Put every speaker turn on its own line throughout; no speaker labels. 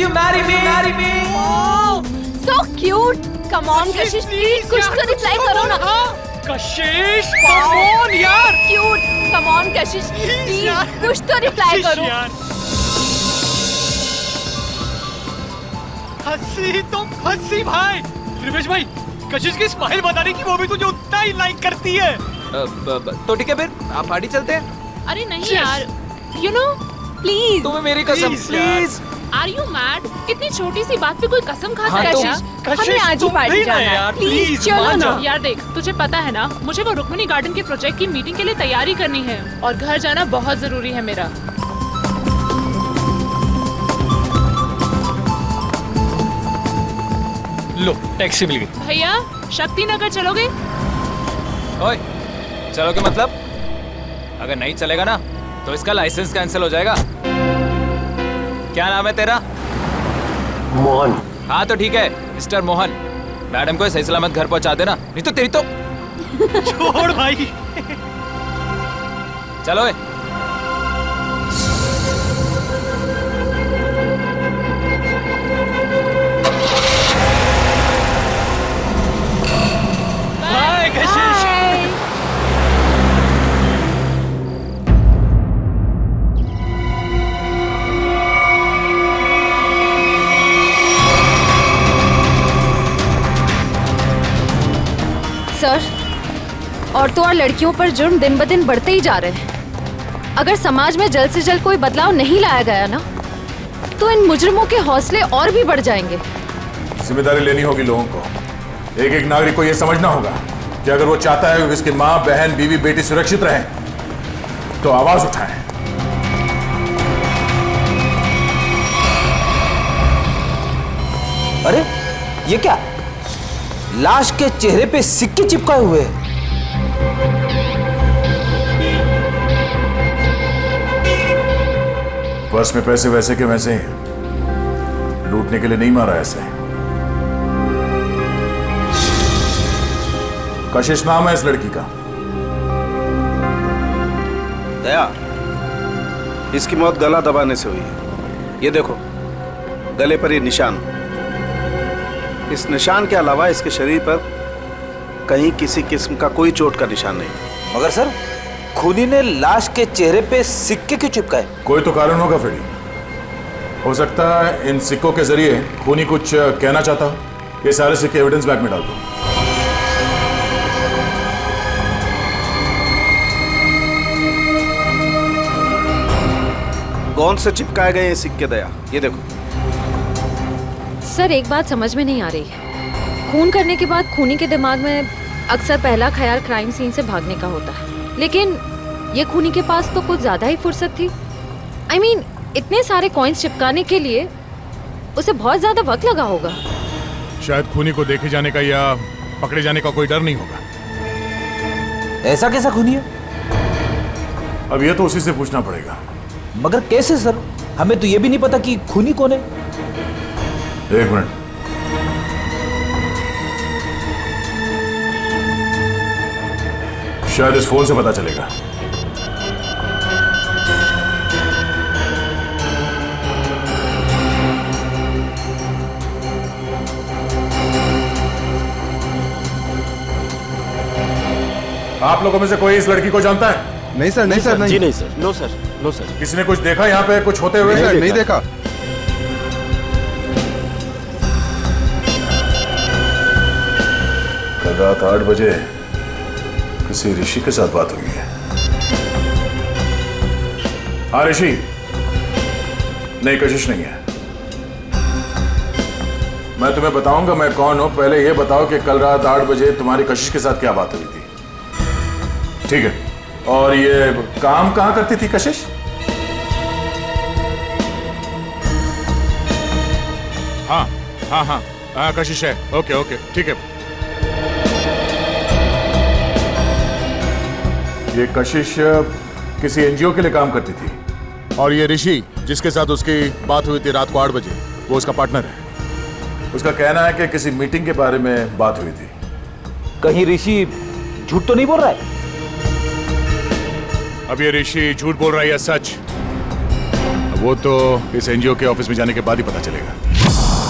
you marry me? Marry me?
So cute. Come on, Kashish, please कुछ तो reply करो ना.
कशिश, come on यार.
Cute. Come on, Kashish, please कुछ तो रिप्लाई करो.
हंसी तो हंसी भाई. रिवेश भाई, कशिश की स्माइल बताने की वो भी तुझे उतना ही लाइक करती है.
तो ठीक है फिर, आप पार्टी चलते हैं.
अरे नहीं यार, you know, please.
तुम्हें मेरी कसम, प्लीज.
Are you mad? इतनी छोटी सी बात पे कोई कसम खाता है क्या?
कशिश,
हमें आज ही पार्टी जाना है.
यार,
प्लीज
please,
चलो
मान
ना.
जा.
यार देख, तुझे पता है ना, मुझे वो रुक्मिणी गार्डन के प्रोजेक्ट की मीटिंग के लिए तैयारी करनी है और घर जाना बहुत जरूरी है मेरा.
लो, टैक्सी मिल गई.
भैया, शक्ति नगर चलोगे?
ओए, चलोगे मतलब? अगर नहीं चलेगा ना, तो इसका लाइसेंस कैंसिल हो जाएगा. क्या नाम है तेरा?
मोहन.
हाँ तो ठीक है, मिस्टर मोहन. मैडम को सही सलामत घर पहुंचा देना, नहीं तो तेरी तो.
छोड़ भाई.
चलो.
बाय कशिश.
सर, औरतों और लड़कियों पर जुर्म दिन ब दिन बढ़ते ही जा रहे हैं. अगर समाज में जल्द से जल्द कोई बदलाव नहीं लाया गया ना, तो इन मुजरिमों के हौसले और भी बढ़ जाएंगे.
जिम्मेदारी लेनी होगी लोगों को. एक एक नागरिक को यह समझना होगा कि अगर वो चाहता है कि उसकी माँ, बहन, बीवी, बेटी सुरक्षित रहे, तो आवाज उठाएं.
अरे ये क्या? लाश के चेहरे पे सिक्के चिपकाए हुए हैं.
पर्स में पैसे वैसे के वैसे ही, लूटने के लिए नहीं मारा ऐसे. कशिश नाम है इस लड़की का.
दया, इसकी मौत गला दबाने से हुई है. ये देखो, गले पर ये निशान. इस निशान के अलावा इसके शरीर पर कहीं किसी किस्म का कोई चोट का निशान नहीं.
मगर सर, खूनी ने लाश के चेहरे पे सिक्के क्यों चिपकाए?
कोई तो कारण होगा फ्रेडी. हो सकता है इन सिक्कों के जरिए खूनी कुछ कहना चाहता हो. ये सारे सिक्के एविडेंस बैग में डाल दो.
कौन से चिपकाए गए ये सिक्के दया? ये देखो.
सर, एक बात समझ में नहीं आ रही. खून करने के बाद खूनी के दिमाग में अक्सर पहला ख्याल क्राइम सीन से भागने का होता है, लेकिन ये खूनी के पास तो कुछ ज्यादा ही फुर्सत थी. I mean, इतने सारे कॉइन्स चिपकाने के लिए उसे बहुत ज्यादा वक्त लगा होगा.
शायद खूनी को देखे जाने का या पकड़े जाने का कोई डर नहीं होगा.
ऐसा कैसा खूनी है?
अब ये तो उसी से पूछना पड़ेगा.
मगर कैसे सर? हमें तो ये भी नहीं पता कि खूनी कौन है.
एक मिनट. शायद इस फोन से पता चलेगा. आप लोगों में से कोई इस लड़की को जानता है?
नहीं सर, नहीं सर, नहीं.
जी नहीं sir. No sir, no sir.
किसी ने कुछ देखा यहाँ पे कुछ होते हुए?
नहीं देखा.
कल रात 8 बजे किसी ऋषि के साथ बात हुई है. हाँ ऋषि. नहीं, कशिश नहीं है. मैं तुम्हें बताऊंगा मैं कौन हूं. पहले यह बताओ कि कल रात 8 बजे तुम्हारी कशिश के साथ क्या बात हुई थी. ठीक है. और ये काम कहां करती थी कशिश? हाँ हाँ हाँ हाँ, कशिश है. ओके ओके, ठीक है. ये कशिश किसी एनजीओ के लिए काम करती थी. और ये ऋषि जिसके साथ उसकी बात हुई थी रात को 8 बजे, वो उसका पार्टनर है. उसका कहना है कि किसी मीटिंग के बारे में बात हुई थी.
कहीं ऋषि झूठ तो नहीं बोल रहा है?
अब ये ऋषि झूठ बोल रहा है या सच, अब वो तो इस एनजीओ के ऑफिस में जाने के बाद ही पता चलेगा।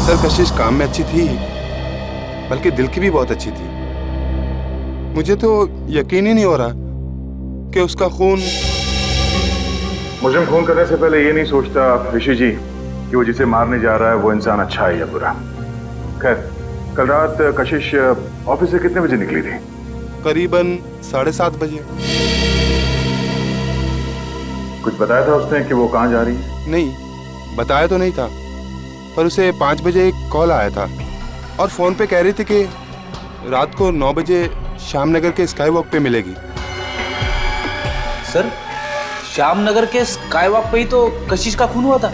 सर कशिश काम में अच्छी थी, बल्कि दिल की भी बहुत अच्छी थी। मुझे तो यकीन ही नहीं हो रहा कि उसका खून।
मुझे खून करने से पहले ये नहीं सोचता ऋषि जी कि वो जिसे मारने जा रहा है वो इंसान अच्छा है या बुरा। खैर, कल रात कशिश ऑफिस से कितने बजे निकली थी?
करीबन 7:30 बजे।
कुछ बताया था उसने कि वो कहाँ जा रही है?
नहीं, बताया तो नहीं था, पर उसे 5 बजे एक कॉल आया था और फोन पे कह रही थी कि रात को 9 बजे श्यामनगर के स्काई वॉक पे मिलेगी।
सर, श्यामनगर के स्काई वॉक पे ही तो कशिश का खून हुआ था।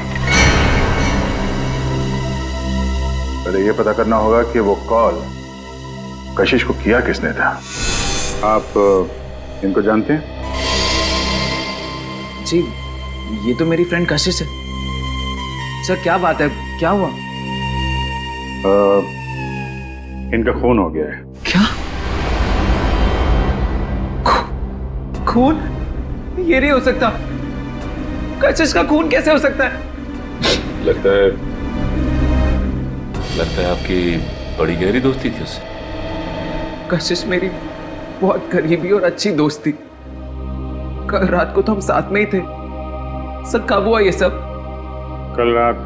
पहले ये पता करना होगा कि वो कॉल कशिश को किया किसने था। आप इनको जानते हैं?
जी, ये तो मेरी फ्रेंड कशिश है। सर क्या बात है, क्या हुआ?
इनका खून हो गया है।
क्या? खून? ये नहीं हो सकता। कशिश का खून कैसे हो सकता है?
लगता है आपकी बड़ी गहरी दोस्ती थी उससे।
कशिश मेरी बहुत करीबी और अच्छी दोस्त थी। कल रात को तो हम साथ में ही थे। सर कब हुआ ये सब?
कल रात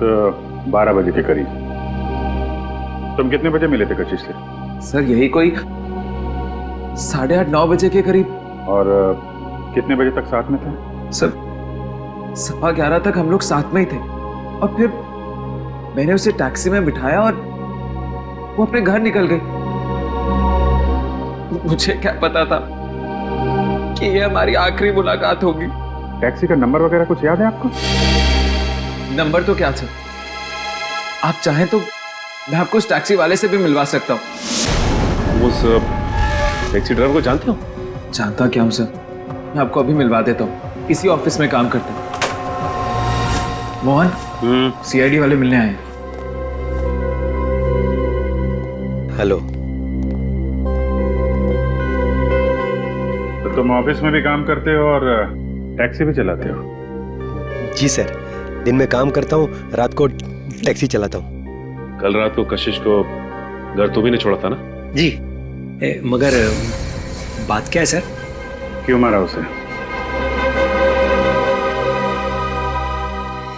12 बजे के करीब। तुम कितने बजे मिले थे कशिश से?
सर यही कोई 8:30 9 बजे के करीब।
और कितने बजे तक साथ में थे?
सर 11:15 तक हम लोग साथ में ही थे और फिर मैंने उसे टैक्सी में बिठाया और वो अपने घर निकल गई। मुझे क्या पता था कि ये हमारी आखिरी मुलाकात होगी।
टैक्सी का नंबर वगैरह कुछ याद है आपको?
नंबर तो क्या सर, आप चाहें तो मैं आपको उस टैक्सी वाले से भी मिलवा सकता हूँ।
उस टैक्सी ड्राइवर को जानते हो?
जानता क्या हूँ सर, मैं आपको अभी मिलवा देता हूँ। इसी ऑफिस में काम करता है। मोहन, सीआईडी वाले मिलने आए हैं।
हेलो।
तो तुम ऑफिस में भी काम करते हो और टैक्सी भी चलाते हो?
जी सर, दिन में काम करता हूँ, रात को टैक्सी चलाता हूँ।
कल रात को कशिश को घर तुम्ही ने छोड़ा था ना?
जी। मगर बात क्या है सर?
क्यों मारा उसे?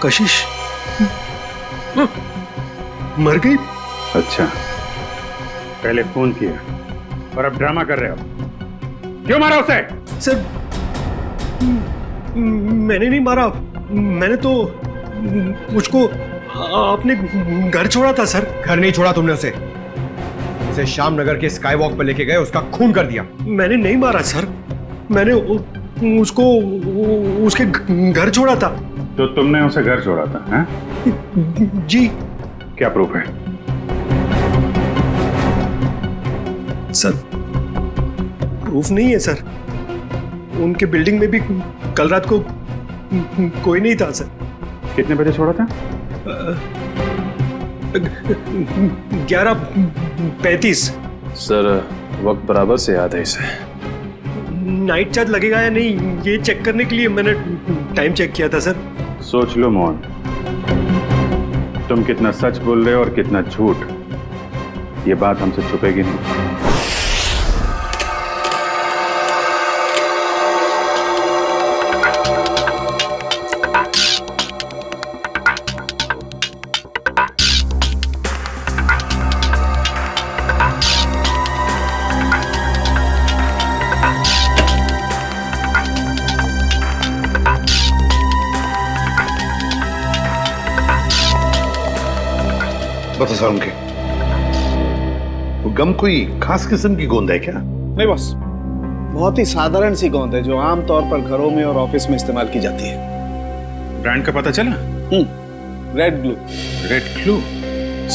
कशिश मर गई।
अच्छा, पहले फोन किया और अब ड्रामा कर रहे हो। क्यों मारा उसे?
सर मैंने नहीं मारा, मैंने तो मुझको आपने घर छोड़ा था सर।
घर नहीं छोड़ा तुमने उसे श्यामनगर के स्काई वॉक पर लेके गए, उसका खून कर दिया।
मैंने नहीं मारा सर, मैंने उसको उसके घर छोड़ा था।
तो तुमने उसे घर छोड़ा था? हैं?
जी।
क्या प्रूफ है?
सर प्रूफ नहीं है सर, उनके बिल्डिंग में भी कल रात को कोई नहीं था सर।
कितने बजे छोड़ा था?
11:35।
सर वक्त बराबर से याद है इसे।
नाइट चार्ज लगेगा या नहीं ये चेक करने के लिए मैंने टाइम चेक किया था सर।
सोच लो मोहन, तुम कितना सच बोल रहे हो और कितना झूठ, ये बात हमसे छुपेगी नहीं।
बता सर, उनके वो गम कोई खास किस्म की गोंद है क्या?
नहीं बॉस, बहुत ही साधारण सी गोंद है जो आमतौर पर घरों में और ऑफिस में इस्तेमाल की जाती है।
ब्रांड का पता चला?
Red glue.
Red glue?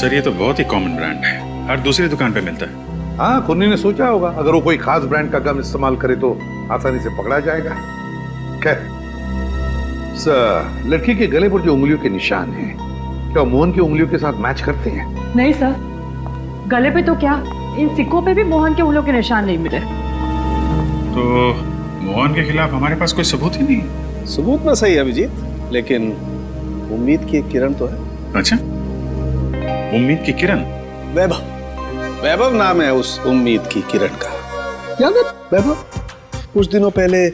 Sir ये तो बहुत ही कॉमन ब्रांड है, हर दूसरी दुकान पे मिलता है।
हाँ, कुन्नी ने सोचा होगा अगर वो कोई खास ब्रांड का गम इस्तेमाल करे तो आसानी से पकड़ा जाएगा। खैर, लड़की के गले पर जो उंगलियों के निशान हैं, क्या मोहन की उंगलियों के साथ मैच करते हैं?
नहीं सर, गले पे तो क्या, इन सिक्कों पे भी मोहन के उंगलियों के निशान नहीं मिले।
तो मोहन के खिलाफ हमारे पास कोई सबूत ही नहीं?
सबूत ना सही अभिजीत, लेकिन उम्मीद की एक किरण तो है।
अच्छा, उम्मीद की किरण?
वैभव, वैभव नाम है उस उम्मीद की किरण का। याद है वैभव? कुछ दिनों पहले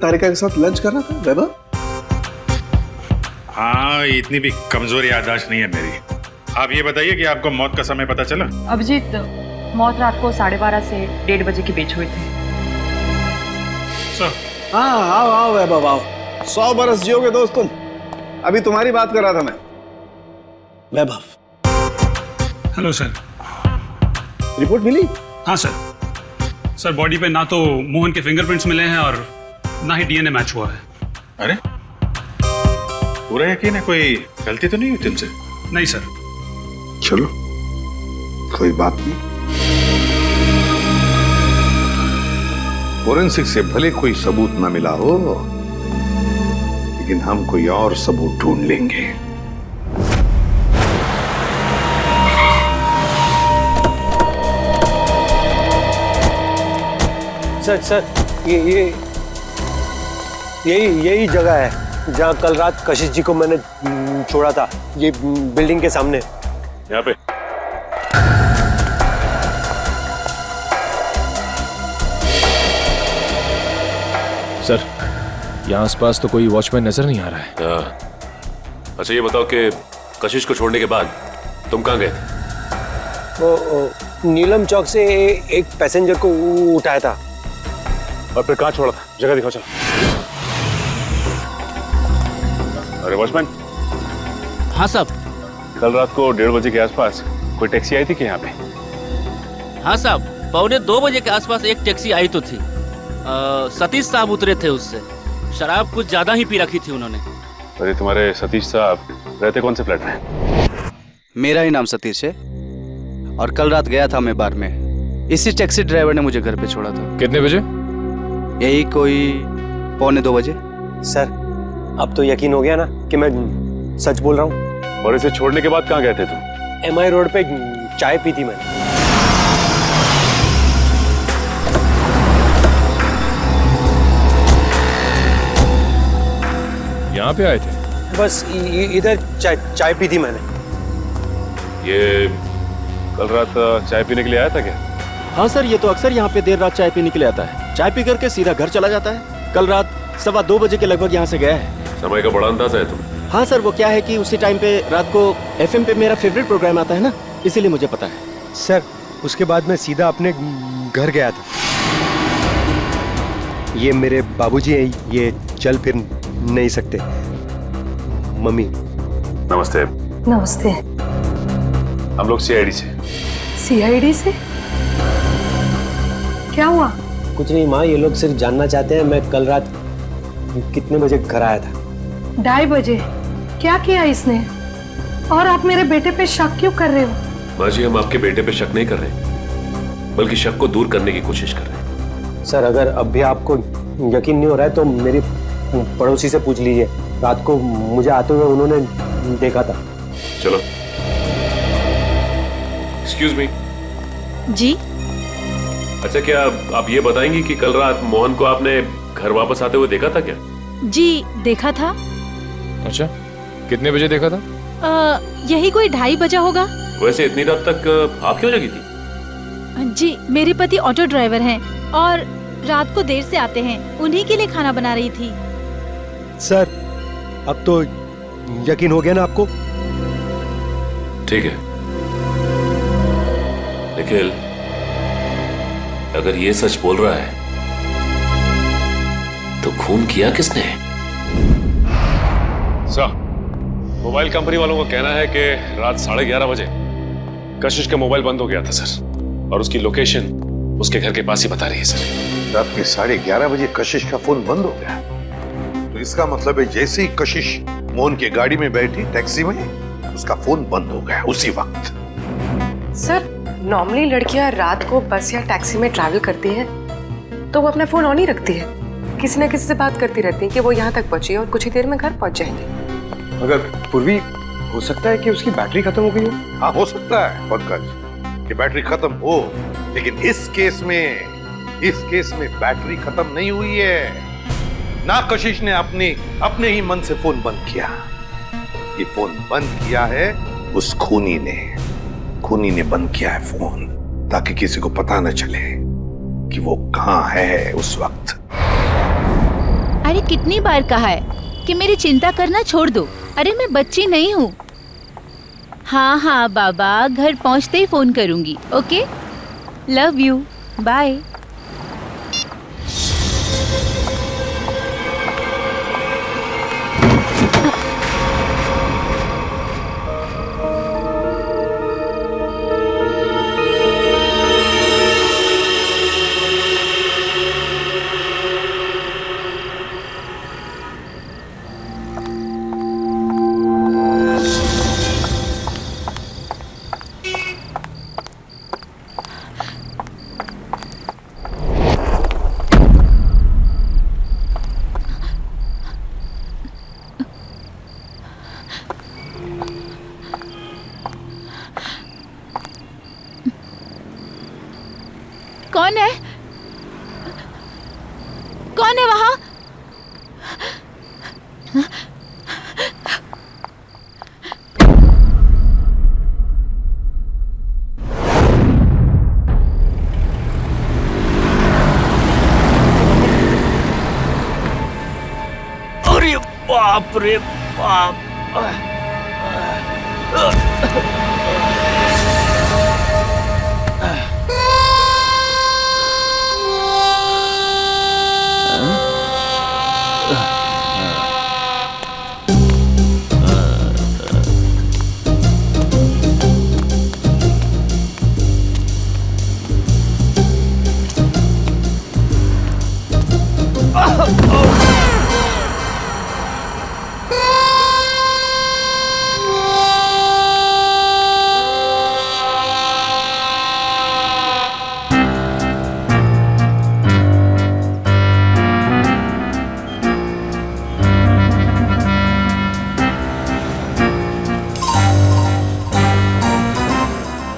तारिका के साथ लंच कर रहा था वैभव।
हाँ, इतनी भी कमजोर याददाश्त नहीं है मेरी। आप ये बताइए कि आपको मौत का समय पता चला?
अभिजीत, मौत रात को 12:30 से 1:30 बजे के बीच हुई थी।
हाँ, आओ आओ वैभव आओ। 100 बरस जियोगे दोस्त तुम। अभी तुम्हारी बात कर रहा था मैं। वैभव।
Hello sir.
रिपोर्ट मिली?
हाँ सर, बॉडी पे ना तो मोहन के फिंगरप्रिंट्स मिले हैं और ना ही डीएनए मैच हुआ है।
अरे, पूरा यकीन है? कोई गलती तो नहीं हुई तुमसे?
नहीं सर।
चलो, कोई बात नहीं। फोरेंसिक से भले कोई सबूत ना मिला हो, लेकिन हम कोई और सबूत ढूंढ लेंगे।
सर, यही जगह है जहाँ कल रात कशिश जी को मैंने छोड़ा था। ये बिल्डिंग के सामने।
यहाँ पे?
सर, यहाँ आसपास तो कोई वॉचमैन नजर नहीं आ रहा है।
अच्छा ये बताओ कि कशिश को छोड़ने के बाद तुम कहाँ गए थे?
वो नीलम चौक से एक पैसेंजर को उठाया था।
और फिर कहाँ छोड़ा था? जगह दिखाओ चलो। अरे वॉचमैन।
हाँ साहब।
कल रात को 1:30 बजे के आसपास कोई टैक्सी आई थी कि यहाँ पे?
हाँ साहब, 1:45 बजे के आसपास एक टैक्सी आई तो थी। सतीश साहब उतरे थे उससे। शराब कुछ ज्यादा ही पी रखी थी उन्होंने।
अरे तुम्हारे सतीश साहब रहते कौन से फ्लैट में?
मेरा ही नाम सतीश है और कल रात गया था मैं बार में। इसी टैक्सी ड्राइवर ने मुझे घर पे छोड़ा था।
कितने बजे?
यही कोई 1:45 बजे।
सर, अब तो यकीन हो गया ना कि मैं सच बोल रहा हूँ।
और इसे छोड़ने के बाद कहाँ गए थे तुम?
MI रोड पे चाय पी थी मैंने।
यहाँ पे आए थे?
बस इधर चाय पी थी मैंने।
ये कल रात चाय पीने के लिए आया था क्या?
हाँ सर, ये तो अक्सर यहाँ पे देर रात चाय पीने के लिए आता है। चाय पी करके सीधा घर चला जाता है। कल रात 2:15 बजे के लगभग यहाँ से गया है।
समय का बड़ा अंदाजा है तुम्हें?
हाँ सर, वो क्या है कि उसी टाइम पे रात को FM पे मेरा फेवरेट प्रोग्राम आता है ना, इसीलिए मुझे पता है।
सर, उसके बाद मैं सीधा अपने घर गया था। ये मेरे बाबूजी हैं, ये चल फिर नहीं सकते। मम्मी।
नमस्ते।
नमस्ते।
हम लोग CID से।
CID से? क्या हुआ?
कुछ नहीं माँ, ये लोग सिर्फ जानना चाहते हैं मैं कल रात कितने बजे घर आया था।
2:30 बजे। क्या किया इसने? और आप मेरे बेटे पे शक क्यों कर रहे हो?
माँ जी, हम आपके बेटे पे शक नहीं कर रहे, बल्कि शक को दूर करने की कोशिश कर रहे हैं।
सर, अगर अब भी आपको यकीन नहीं हो रहा है तो मेरी पड़ोसी से पूछ लीजिए। रात को मुझे आते हुए उन्होंने देखा था।
चलो। Excuse me.
जी।
अच्छा, क्या आप ये बताएंगी कि कल रात मोहन को आपने घर वापस आते हुए देखा था क्या?
जी, देखा था।
अच्छा, कितने बजे देखा था?
यही कोई 2:30 बजा होगा।
वैसे इतनी रात तक आप क्यों जगी थी?
जी, मेरे पति ऑटो ड्राइवर हैं और रात को देर से आते हैं। उन्हीं के लिए खाना बना रही थी।
सर, अब तो यकीन हो गया ना आपको?
ठीक है, निखिल, अगर ये सच बोल रहा है तो खून किया किसने?
सर, मोबाइल कंपनी वालों का कहना है कि रात 11:30 बजे कशिश का मोबाइल बंद हो गया था सर, और उसकी लोकेशन उसके घर के पास ही बता रही है सर।
रात के 11:30 बजे कशिश का फोन बंद हो गया, तो इसका मतलब है जैसे ही कशिश मोहन की गाड़ी में बैठी टैक्सी में, उसका फोन बंद हो गया उसी वक्त।
सर, नॉर्मली लड़कियां रात को बस या टैक्सी में ट्रैवल करती हैं तो वो अपना फोन ऑन ही रखती है। किसी न किसी से बात करती रहती है कि वो यहाँ तक पहुंची और कुछ ही देर में घर पहुंच जाएंगे।
मगर पूर्वी, हो सकता है कि उसकी बैटरी खत्म हो गई हो।
हाँ, हो सकता है पंकज कि बैटरी खत्म हो, लेकिन इस केस में बैटरी खत्म नहीं हुई है ना। कशिश ने अपने ही मन से फोन बंद किया। ये फोन बंद किया है उस खूनी ने बंद किया है फोन, ताकि किसी को पता न चले कि वो कहाँ है उस वक्त।
अरे कितनी बार कहा है कि मेरी चिंता करना छोड़ दो। अरे मैं बच्ची नहीं हूँ। हाँ हाँ बाबा, घर पहुँचते ही फोन करूँगी। Okay, love you, bye. कौन है? कौन है वहां?
अरे बाप रे बाप।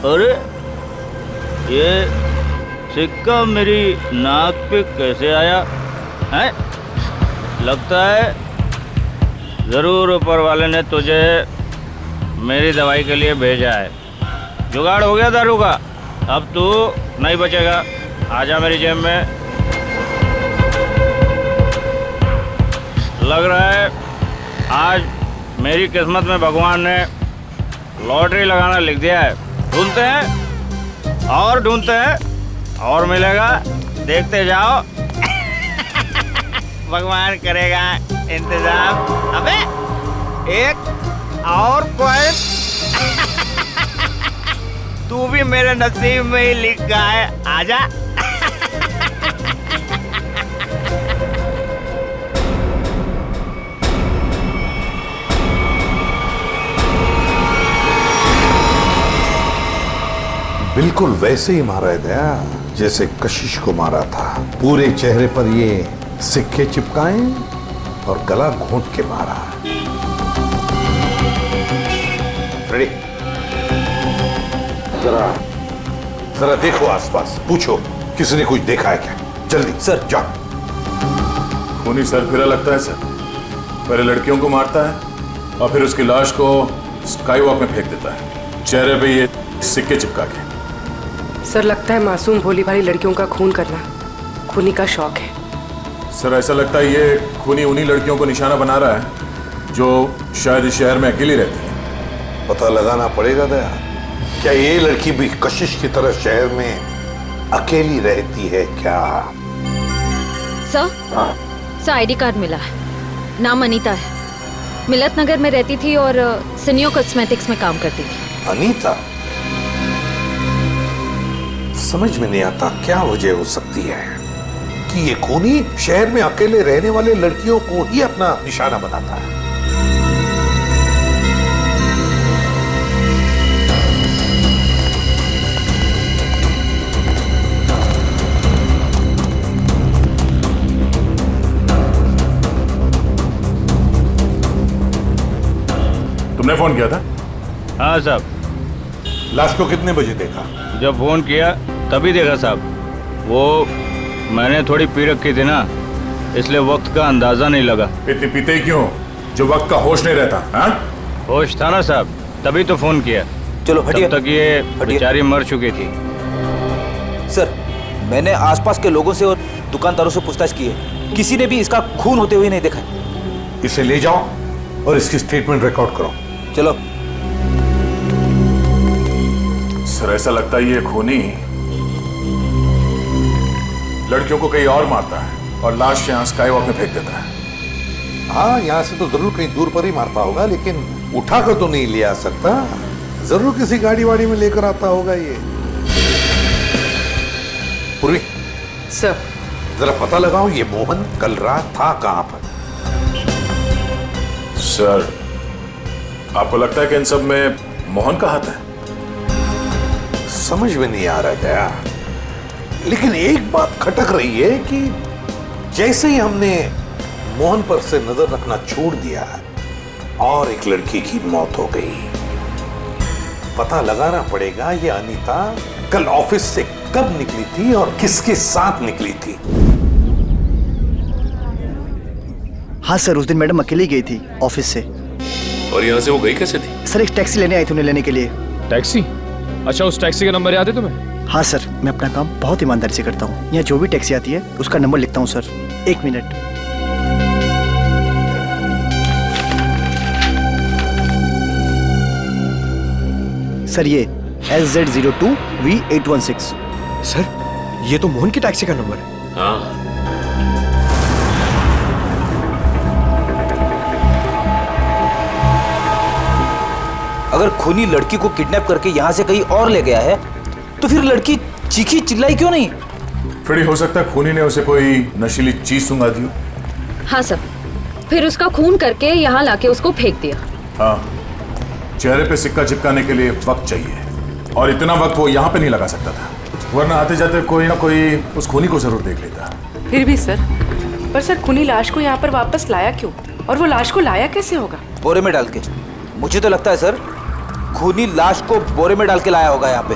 अरे ये सिक्का मेरी नाक पे कैसे आया है? लगता है जरूर ऊपर वाले ने तुझे मेरी दवाई के लिए भेजा है। जुगाड़ हो गया दारू का, अब तू नहीं बचेगा। आजा मेरी जेब में। लग रहा है आज मेरी किस्मत में भगवान ने लॉटरी लगाना लिख दिया है। ढूंढते हैं और ढूंढते हैं और मिलेगा, देखते जाओ। भगवान करेगा इंतजाम। अबे एक और पॉइंट तू भी मेरे नसीब में ही लिखा है। आजा।
बिल्कुल वैसे ही मारा है दया, जैसे कशिश को मारा था। पूरे चेहरे पर ये सिक्के चिपकाए और गला घोंट के मारा। रेडी? जरा देखो आसपास, पूछो किसी ने कुछ देखा है क्या? जल्दी सर जाओ।
खूनी सरफिरा लगता है सर। पहले लड़कियों को मारता है और फिर उसकी लाश को स्काई वॉक में फेंक देता है, चेहरे पे ये सिक्के चिपका के।
सर लगता है मासूम भोली भाली लड़कियों का खून करना खूनी का शौक है।
सर ऐसा लगता है ये खूनी उन्हीं लड़कियों को निशाना बना रहा है जो शायद इस शहर में अकेली रहती है।
पता लगाना पड़ेगा दया, क्या ये लड़की भी कशिश की तरह शहर में अकेली रहती है क्या?
सर आईडी कार्ड मिला है, नाम अनीता है, मिलत नगर में रहती थी और सिनियो कॉस्मेटिक्स में काम करती थी।
अनीता? समझ में नहीं आता क्या वजह हो सकती है कि ये खूनी शहर में अकेले रहने वाले लड़कियों को ही अपना निशाना बनाता है।
तुमने फोन किया था?
हाँ साहब।
लाश को कितने बजे देखा?
जब फोन किया तभी देखा साहब। वो मैंने थोड़ी पी रखी थी ना, इसलिए वक्त का अंदाजा नहीं लगा।
इतनी पीते ही क्यों जो वक्त का होश नहीं रहता? हाँ?
होश था ना साहब, तभी तो फोन किया।
चलो हटिए।
तब तक ये बेचारी मर चुकी थी।
सर, मैंने आसपास के लोगों से और दुकानदारों से पूछताछ की है, किसी ने भी इसका खून होते हुए नहीं देखा।
इसे ले जाओ और इसकी स्टेटमेंट रिकॉर्ड करो।
चलो।
सर ऐसा लगता है ये खूनी लड़कियों को कहीं और मारता है और लाश यहाँ स्काई वॉक में फेंक देता है।
हाँ, यहाँ से तो जरूर कहीं दूर पर ही मारता होगा, लेकिन उठाकर तो नहीं ले आ सकता। जरूर किसी गाड़ी वाड़ी में लेकर आता होगा ये। पूर्वी
सर,
जरा पता लगाओ ये मोहन कल रात था कहां पर।
सर, आपको लगता है कि इन सब में मोहन का हाथ है?
समझ में नहीं आ रहा गया, लेकिन एक बात खटक रही है कि जैसे ही हमने मोहन पर से नजर रखना छोड़ दिया और एक लड़की की मौत हो गई, पता लगाना पड़ेगा ये अनीता कल ऑफिस से कब निकली थी और किसके साथ निकली थी।
हाँ सर, उस दिन मैडम अकेली गई थी ऑफिस से।
और यहाँ से वो गई कैसे थी?
सर, एक टैक्सी लेने आई थी उन्हें लेने के लिए।
टैक्सी? अच्छा, उस टैक्सी का नंबर याद है तुम्हें?
हाँ सर, मैं अपना काम बहुत ईमानदारी से करता हूँ। यहाँ जो भी टैक्सी आती है उसका नंबर लिखता हूँ सर। 1 मिनट। सर, ये SZ02V816।
सर, ये तो मोहन की टैक्सी का नंबर है।
हाँ।
अगर खूनी लड़की को किडनैप करके यहाँ से कहीं और ले गया है, तो फिर लड़की चीखी चिल्लाई क्यों नहीं?
फ्रेडी, हो सकता है खूनी ने उसे कोई नशीली चीज सुंघा दी।
हाँ सर, फिर उसका खून करके यहाँ लाके उसको फेंक दिया।
हाँ, चेहरे पे सिक्का चिपकाने के लिए वक्त चाहिए, और इतना वक्त वो यहाँ पे नहीं लगा सकता था, वरना आते जाते कोई ना कोई उस खूनी को जरूर देख लेता।
फिर भी सर, पर सर खूनी लाश को यहाँ पर वापस लाया क्यों? और वो लाश को लाया कैसे होगा?
बोरे में डाल के। मुझे तो लगता है सर, खूनी लाश को बोरे में डाल के लाया होगा यहाँ पे।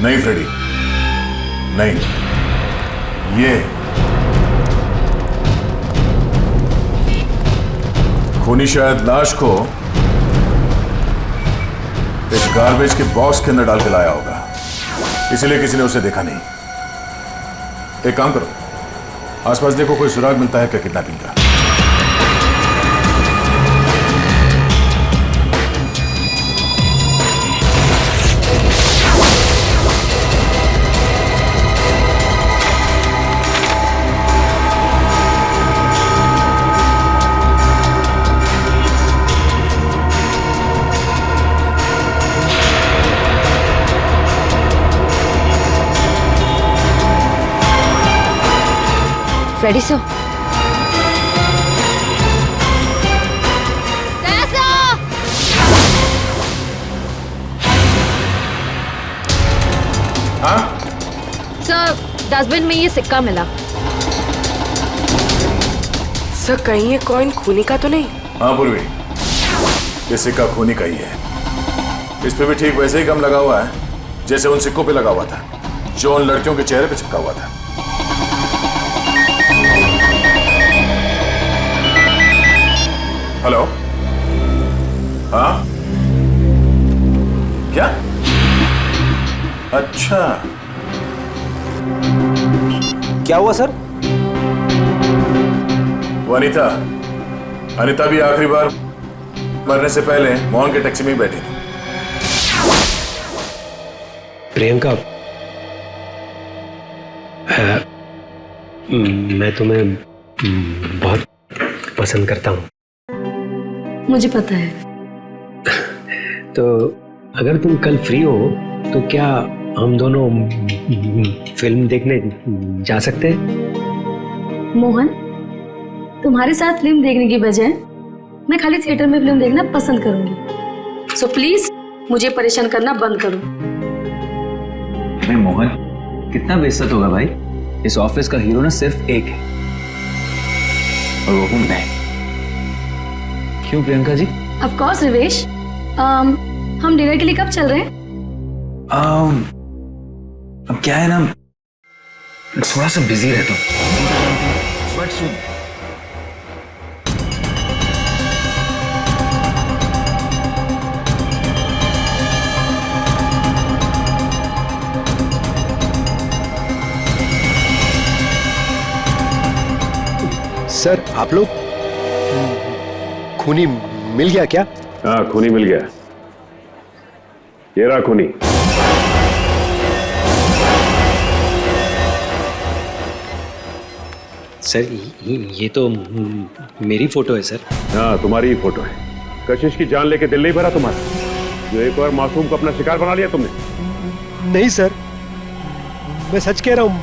नहीं फ्रेडी, नहीं, ये खूनी शायद लाश को एक गार्बेज के बॉक्स के अंदर डाल के लाया होगा, इसलिए किसी ने उसे देखा नहीं। एक काम करो, आसपास देखो कोई सुराग मिलता है क्या किडनैपिंग का।
फ्रेडी सर,
हाँ?
सर, डस्टबिन में ये सिक्का मिला।
सर, कहीं ये कॉइन खूनी का तो नहीं?
हाँ पूर्वी, ये सिक्का खूनी का ही है। इस पे भी ठीक वैसे ही गम लगा हुआ है जैसे उन सिक्कों पे लगा हुआ था जो उन लड़कियों के चेहरे पे चिपका हुआ था। हेलो, हाँ क्या? अच्छा,
क्या हुआ सर?
वो अनीता भी आखिरी बार मरने से पहले मोहन के टैक्सी में ही बैठी थी।
प्रियंका, मैं तुम्हें बहुत पसंद करता हूँ।
मुझे पता है।
तो अगर तुम कल फ्री हो तो क्या हम दोनों फिल्म देखने जा सकते हैं?
मोहन, तुम्हारे साथ फिल्म देखने की बजाय मैं खाली थिएटर में फिल्म देखना पसंद करूंगी। सो प्लीज मुझे परेशान करना बंद करो।
अरे मोहन, कितना बेइज्जत होगा भाई। इस ऑफिस का हीरो ना सिर्फ एक है और वो हूं मैं। क्यों प्रियंका जी?
Of course Rivesh. हम डिनर के लिए कब चल रहे हैं?
अब क्या है ना, थोड़ा सा बिजी रहता हूँ। बट सुन,
सर आप लोग खूनी मिल गया क्या?
हाँ, खूनी मिल गया। ये रहा खूनी।
सर ये तो मेरी फोटो है सर।
हाँ, तुम्हारी ही फोटो है। कशिश की जान लेके दिल नहीं भरा तुम्हारा, जो एक और मासूम को अपना शिकार बना लिया तुमने?
नहीं सर, मैं सच कह रहा हूँ,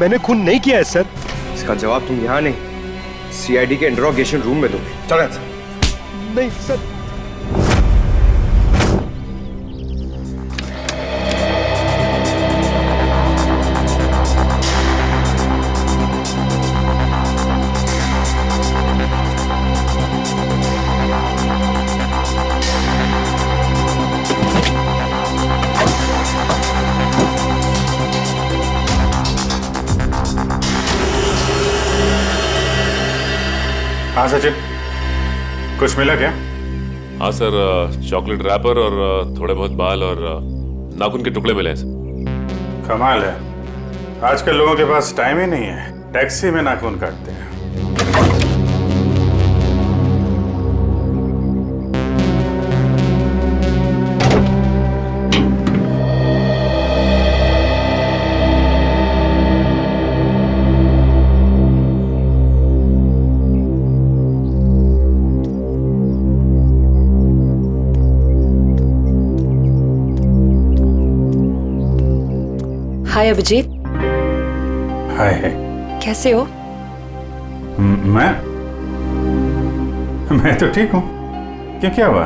मैंने खून नहीं किया है सर।
इसका जवाब तुम यहाँ नहीं, सीआईडी के इंट्रोगेशन रूम में दोगे। चलो सर।
नहीं सर।
हाँ सचिन, कुछ मिला क्या?
हाँ सर, चॉकलेट रैपर और थोड़े बहुत बाल और नाखून के टुकड़े मिले हैं सर।
कमाल है, आजकल लोगों के पास टाइम ही नहीं है, टैक्सी में नाखून काटते हैं।
हाय अभिजीत।
हाय।
कैसे हो?
मैं तो ठीक हूँ। क्या हुआ?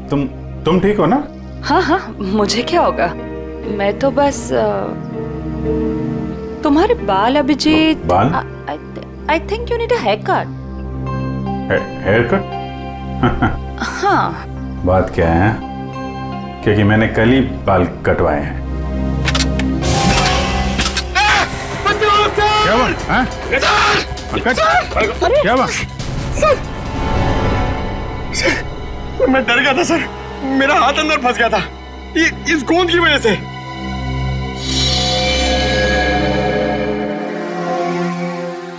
तुम ठीक हो ना?
हाँ हाँ, मुझे क्या होगा, मैं तो बस तुम्हारे बाल अभिजीत।
बाल?
I think you need a haircut.
Haircut?
हाँ।
बात क्या है? क्योंकि मैंने कल ही बाल कटवाए हैं। क्या हुआ? हाँ? क्या हुआ?
सर, मैं डर गया था सर, मेरा हाथ अंदर फंस गया था ये इस गोंद की वजह से।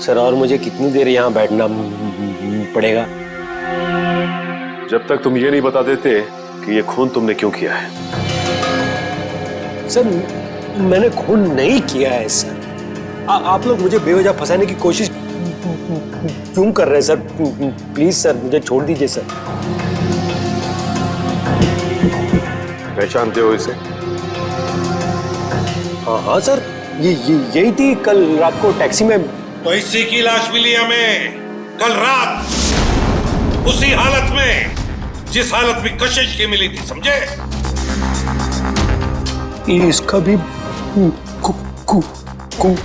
सर और मुझे कितनी देर यहाँ बैठना पड़ेगा?
जब तक तुम ये नहीं बता देते कि ये खून तुमने क्यों किया है।
सर मैंने खून नहीं किया है सर। आप लोग मुझे बेवजह फंसाने की कोशिश क्यों कर रहे हैं सर? प्लीज सर मुझे छोड़ दीजिए सर।
पहचानते हो इसे?
हाँ सर, यही थी कल रात को टैक्सी में।
तो इसी की लाश मिली हमें कल रात, उसी हालत में जिस हालत में कशिश की मिली थी, समझे?
इसका भी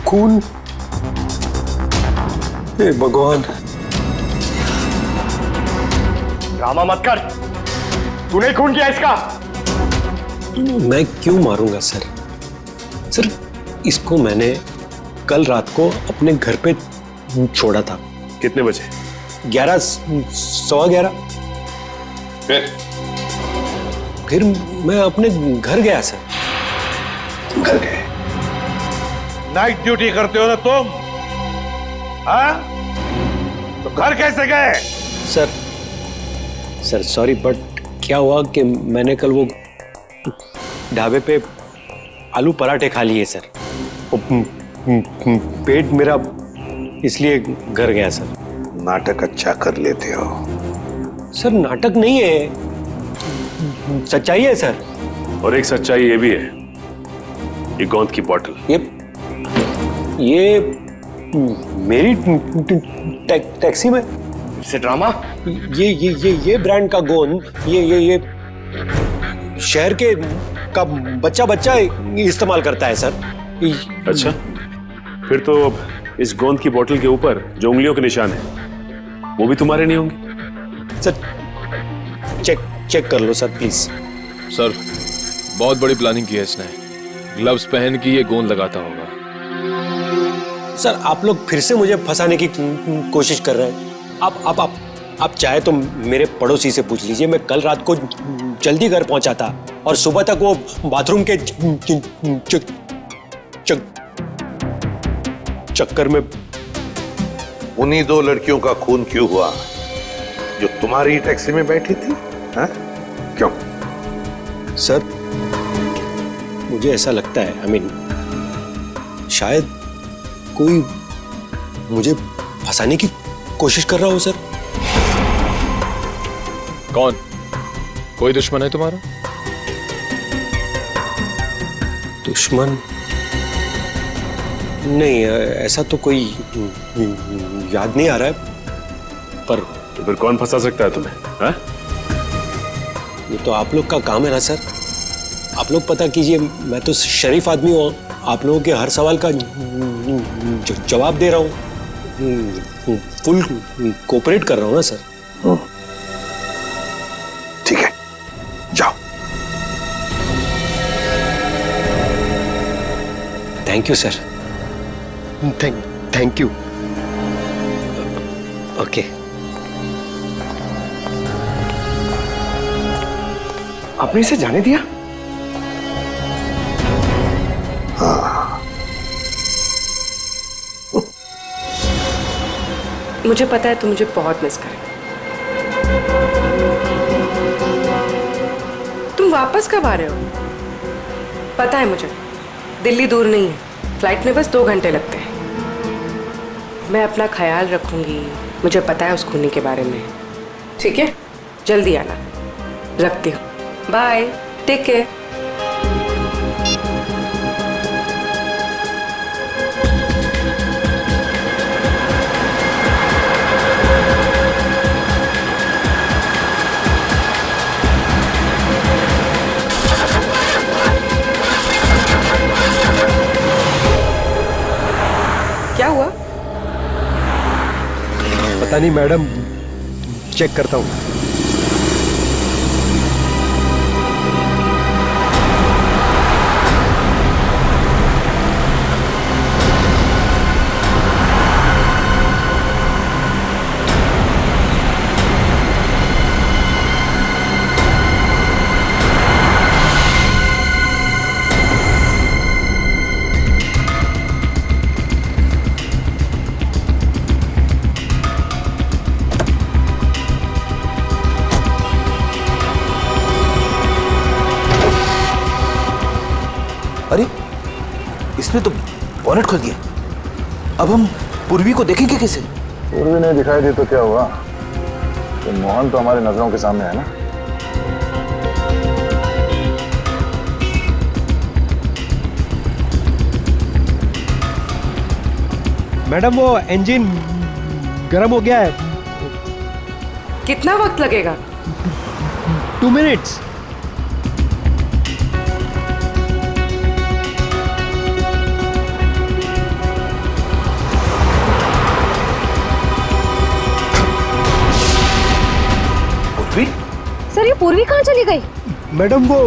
खून? हे भगवान।
ड्रामा मत कर, तूने खून किया इसका।
मैं क्यों मारूंगा सर? सर इसको मैंने कल रात को अपने घर पे छोड़ा था।
कितने बजे?
11, सवा 11। फिर मैं अपने घर गया सर।
घर गए? नाइट ड्यूटी करते हो ना तुम? हाँ? तो घर कैसे गए?
सर सॉरी, बट क्या हुआ कि मैंने कल वो ढाबे पे आलू पराठे खा लिए सर। पेट मेरा इसलिए घर गया सर।
नाटक अच्छा कर लेते हो।
सर नाटक नहीं है, सच्चाई है सर।
और एक सच्चाई ये भी है, ये गोंद की बोतल।
ये मेरी टैक्सी में
से ड्रामा।
ये ब्रांड का गोंद ये शहर के का बच्चा इस्तेमाल करता है सर।
अच्छा, फिर तो इस गोंद की बोतल के ऊपर जो उंगलियों के निशान है वो भी तुम्हारे नहीं होंगे?
सर चेक कर लो सर प्लीज।
सर बहुत बड़ी प्लानिंग की है इसने। ग्लव्स पहन के ये गोंद लगाता होगा।
सर आप लोग फिर से मुझे फंसाने की कोशिश कर रहे हैं। आप चाहे तो मेरे पड़ोसी से पूछ लीजिए, मैं कल रात को जल्दी घर पहुंचा था और सुबह तक वो बाथरूम के चक्कर में।
उन्हीं दो लड़कियों का खून क्यों हुआ जो तुम्हारी टैक्सी में बैठी थी? हाँ? क्यों?
सर मुझे ऐसा लगता है, शायद कोई मुझे फंसाने की कोशिश कर रहा हो सर।
कौन? कोई दुश्मन है तुम्हारा?
दुश्मन नहीं, ऐसा तो कोई याद नहीं आ रहा है, पर
तो फिर कौन फंसा सकता है तुम्हें? हाँ?
ये तो आप लोग का काम है ना सर। आप लोग पता कीजिए, मैं तो शरीफ आदमी हूँ, आप लोगों के हर सवाल का जवाब दे रहा हूँ, फुल कोऑपरेट कर रहा हूँ ना सर।
ठीक है, जाओ।
Thank you sir. Thank you. Okay.
आपने इसे जाने दिया?
मुझे पता है तुम मुझे बहुत मिस कर। तुम वापस कब आ रहे हो? पता है मुझे, दिल्ली दूर नहीं है, फ्लाइट में बस 2 घंटे लगते हैं। मैं अपना ख्याल रखूंगी, मुझे पता है उस खूनी के बारे में। ठीक है, जल्दी आना। रखती हूँ, बाय, टेक केयर। क्या हुआ?
पता नहीं मैडम, चेक करता हूँ।
अरे इसने तो बॉनेट खोल दिया। अब हम पूर्वी को देखेंगे कैसे?
पूर्वी नहीं दिखाई दी तो क्या हुआ? तो मोहन तो हमारी नजरों के सामने है ना।
मैडम वो इंजन गर्म हो गया है।
कितना वक्त लगेगा?
2 मिनट्स।
सर ये पूर्वी कहाँ चली गई?
मैडम वो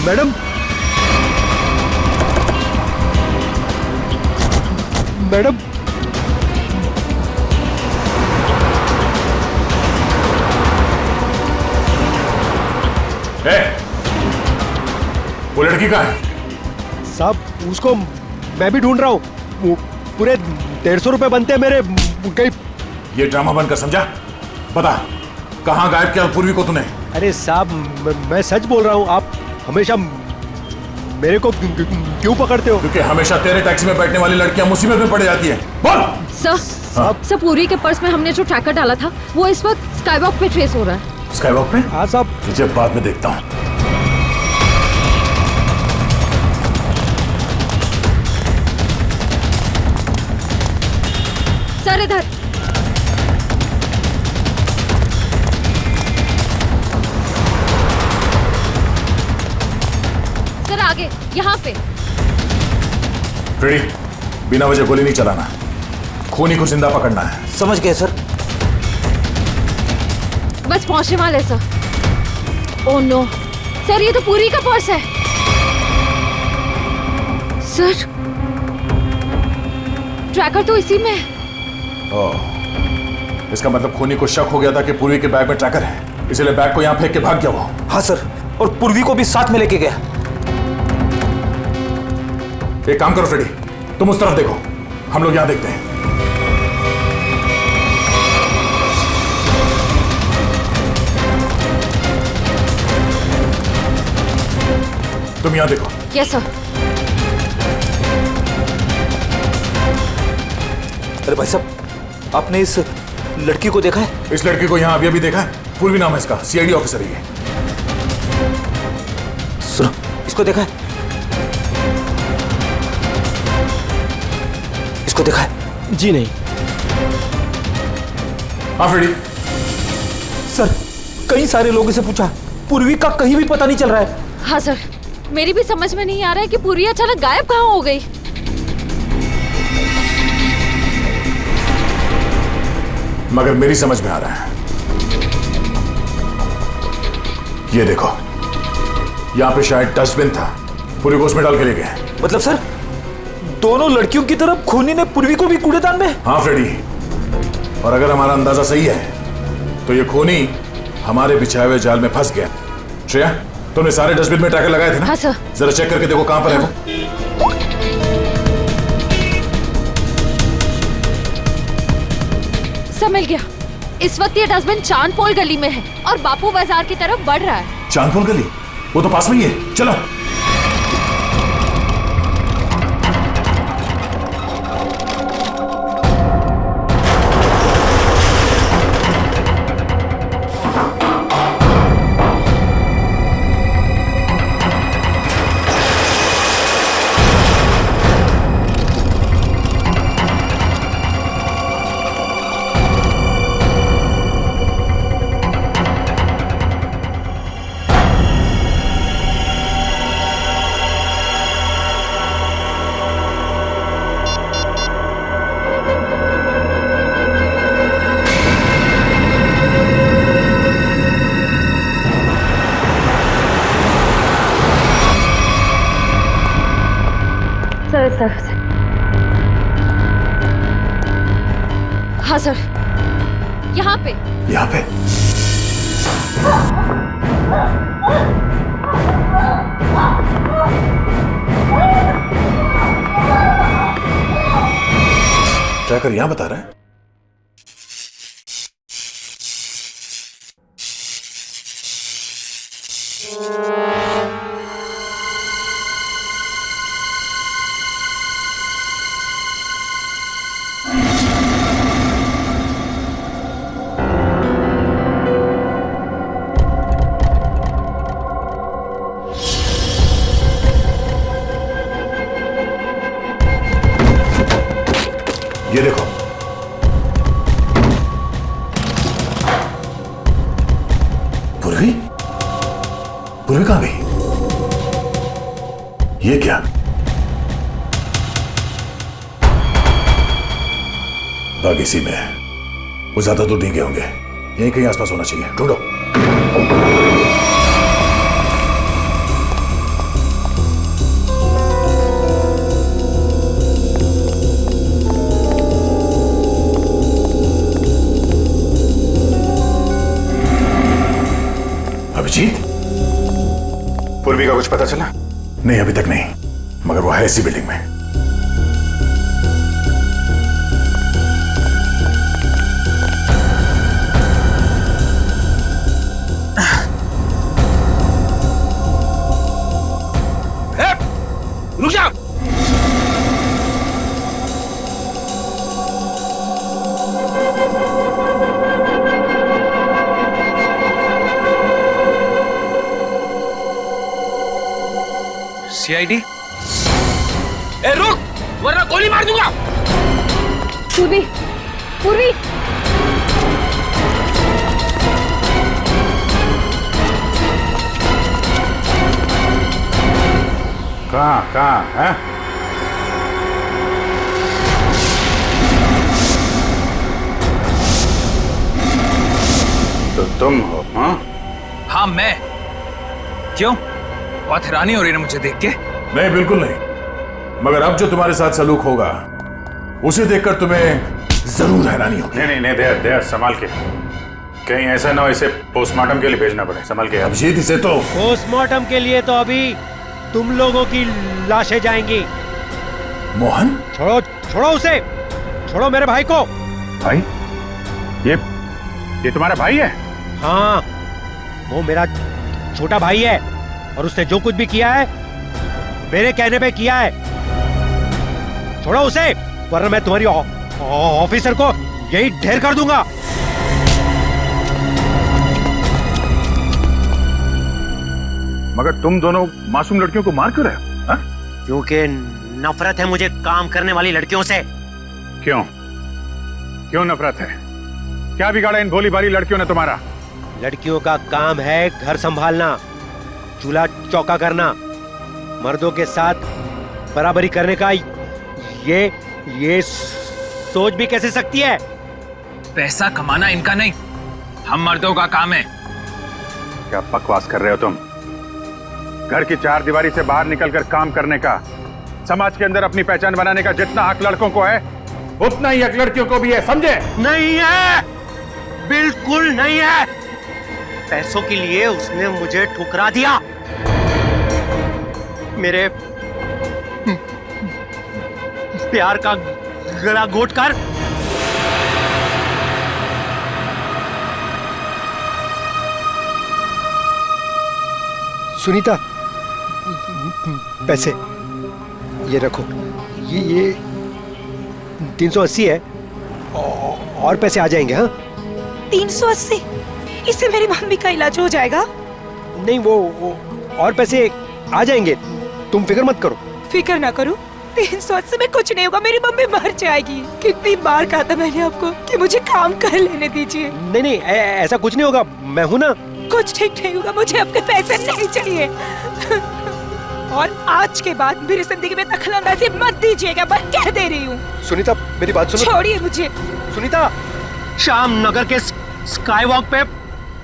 मैडम मैडम
वो लड़की कहाँ है?
साहब उसको मैं भी ढूंढ रहा हूँ। पूरे 150 रुपए बनते हैं मेरे। कहीं
ये ड्रामा बंद कर, समझा? बता कहाँ गायब किया पूर्वी को तूने?
अरे साहब मैं सच बोल रहा हूँ, आप हमेशा मेरे को क्यों पकड़ते हो?
क्योंकि हमेशा तेरे टैक्सी में बैठने वाली लड़कियां मुसीबत में पड़ जाती है। बोल।
सर पूर्वी के पर्स में हमने जो ट्रैकर डाला था वो इस वक्त स्काईवॉक पे ट्रेस हो रहा है।
स्काईवॉक पे?
हाँ साहब।
तुझे बाद में देखता हूँ।
सर इधर। सर आगे यहाँ पे।
रेडी? बिना वजह गोली नहीं चलाना, खूनी को जिंदा पकड़ना है।
समझ गए सर।
बस पहुंचने वाले सर। ओह नो सर, ये तो पूरी का पर्स है। सर, ट्रैकर तो इसी में है।
ओह, इसका मतलब खूनी को शक हो गया था कि पूर्वी के बैग में ट्रैकर है, इसलिए बैग को यहाँ फेंक के भाग गया वो।
हाँ सर, और पूर्वी को भी साथ में लेके गया।
एक काम करो फ्रेडी, तुम उस तरफ देखो, हम लोग यहाँ देखते हैं। तुम यहाँ देखो।
Yes sir.
अरे भाई साहब, आपने इस लड़की को देखा है?
इस लड़की को यहाँ अभी अभी देखा है, पूर्वी नाम है इसका, सीआईडी ऑफिसर ही है।
सुनो, इसको देखा है? इसको देखा है?
जी नहीं।
हाँ फ्रेडी।
सर, कई सारे लोगों से पूछा, पूर्वी का कहीं भी पता नहीं चल रहा है।
हाँ सर, मेरी भी समझ में नहीं आ रहा है कि पूर्वी अचानक गायब कहाँ हो गई।
मगर मेरी समझ में आ रहा है। ये देखो, यहां पे शायद डस्टबिन था, पूर्वी को उसमें डाल के ले गए।
मतलब सर, दोनों लड़कियों की तरफ खूनी ने पूर्वी को भी कूड़ेदान में?
हाँ फ्रेडी, और अगर हमारा अंदाजा सही है तो ये खूनी हमारे बिछाए हुए जाल में फंस गया। श्रेया, तुमने सारे डस्टबिन में ट्रैकर लगाए थे ना?
हाँ सर।
जरा चेक करके देखो कहां पर है वो।
सब मिल गया। इस वक्त ये डस्टबिन चांदपोल गली में है और बापू बाजार की तरफ बढ़ रहा है।
चांदपोल गली? वो तो पास में ही है, चलो।
सर। हाँ सर, यहाँ पे।
यहाँ पे? ट्रैकर यहाँ बता रहा है। ये देखो, पूर्वी? पूर्वी कहां गई? ये क्या? बाग इसी में है, वो ज्यादा दूर नहीं गए होंगे, यहीं कहीं आसपास होना चाहिए, ढूंढो। अभिजीत, पूर्वी का कुछ पता चला? नहीं, अभी तक नहीं, मगर वो है इसी बिल्डिंग में।
रुक जा!
सीआईडी? ए रुक, वरना गोली मार दूंगा।
पूर्वी, पूर्वी।
कहाँ है? तो तुम हो?
हाँ मैं। क्यों, बहुत हैरानी हो रही है मुझे देख के?
नहीं, बिल्कुल नहीं। मगर अब जो तुम्हारे साथ सलूक होगा उसे देखकर तुम्हें जरूर हैरानी होगी।
नहीं नहीं नहीं, देर संभाल के, कहीं ऐसा ना हो इसे पोस्टमार्टम के लिए भेजना पड़े। संभाल के।
अभिजीत, इसे तो
पोस्टमार्टम के लिए तो अभी तुम लोगों की लाशें जाएंगी।
मोहन,
छोड़ो छोड़ो उसे, छोड़ो मेरे भाई को।
भाई? ये तुम्हारा भाई है?
हाँ, वो मेरा छोटा भाई है और उसने जो कुछ भी किया है मेरे कहने पे किया है। छोड़ो उसे, वरना मैं तुम्हारी ऑफिसर को यही ढेर कर दूंगा।
मगर तुम दोनों मासूम लड़कियों को मार क्यों रहे हो?
क्योंकि नफरत है मुझे काम करने वाली लड़कियों से।
क्यों? क्यों नफरत है? क्या बिगाड़ा इन भोली भाली लड़कियों ने तुम्हारा?
लड़कियों का काम है घर संभालना, चूल्हा चौका करना, मर्दों के साथ बराबरी करने का ये सोच भी कैसे सकती है?
पैसा कमाना इनका नहीं, हम मर्दों का काम है।
क्या बकवास कर रहे हो तुम? घर की चार दीवारी से बाहर निकलकर काम करने का, समाज के अंदर अपनी पहचान बनाने का जितना हक लड़कों को है उतना ही हक लड़कियों को भी है, समझे?
नहीं है, बिल्कुल नहीं है। पैसों के लिए उसने मुझे ठुकरा दिया। मेरे प्यार का गला घोट कर सुनीता, पैसे ये रखो। ये 380 है और पैसे आ जाएंगे। हाँ,
380? इससे मेरी मम्मी का इलाज हो जाएगा?
नहीं, वो और पैसे आ जाएंगे, तुम फिक्र मत करो।
फिक्र ना करूं? 380 में कुछ नहीं होगा, मेरी मम्मी मर जाएगी। कितनी बार कहा था मैंने आपको कि मुझे काम कर लेने दीजिए।
नहीं, ऐसा कुछ नहीं होगा, मैं हूं ना।
कुछ ठीक नहीं होगा, मुझे आपके पैसे नहीं चाहिए। और आज के बाद मेरी जिंदगी में दखलंदाजी मत दीजिएगा, मैं कह दे रही हूँ।
सुनीता, मेरी बात सुनो।
छोड़िए मुझे।
सुनीता, शाम नगर के स्काई वॉक पे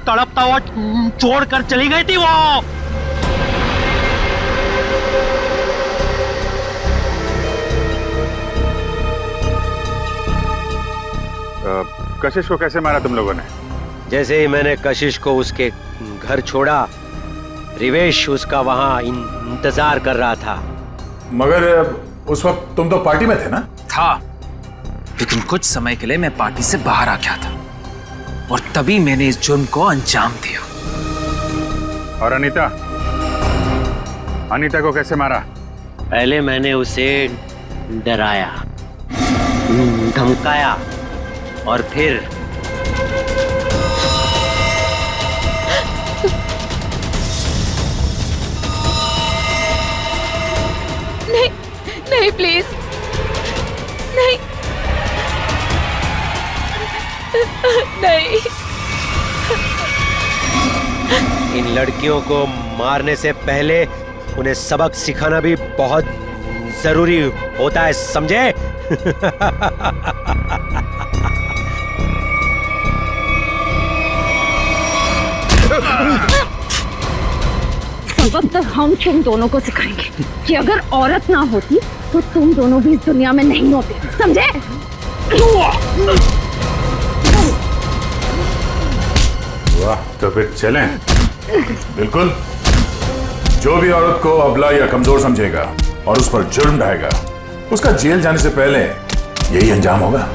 तड़पता हुआ छोड़कर चली गई थी वो।
कशिश को कैसे मारा तुम लोगों ने?
जैसे ही मैंने कशिश को उसके घर छोड़ा, रिवेश उसका वहां इंतजार कर रहा था।
मगर उस वक्त तुम तो पार्टी में थे ना?
था, लेकिन कुछ समय के लिए मैं पार्टी से बाहर आ गया था और तभी मैंने इस जुर्म को अंजाम दिया।
और अनीता को कैसे मारा?
पहले मैंने उसे डराया, धमकाया और फिर
नहीं प्लीज, नहीं नहीं।
इन लड़कियों को मारने से पहले उन्हें सबक सिखाना भी बहुत जरूरी होता है, समझे?
सबक तो हम तुम दोनों को सिखाएंगे कि अगर औरत ना होती तो तुम दोनों भी इस दुनिया में नहीं होते, समझे?
वाह, तो फिर चलें। बिल्कुल, जो भी औरत को अबला या कमजोर समझेगा और उस पर जुर्म ढाएगा, उसका जेल जाने से पहले यही अंजाम होगा।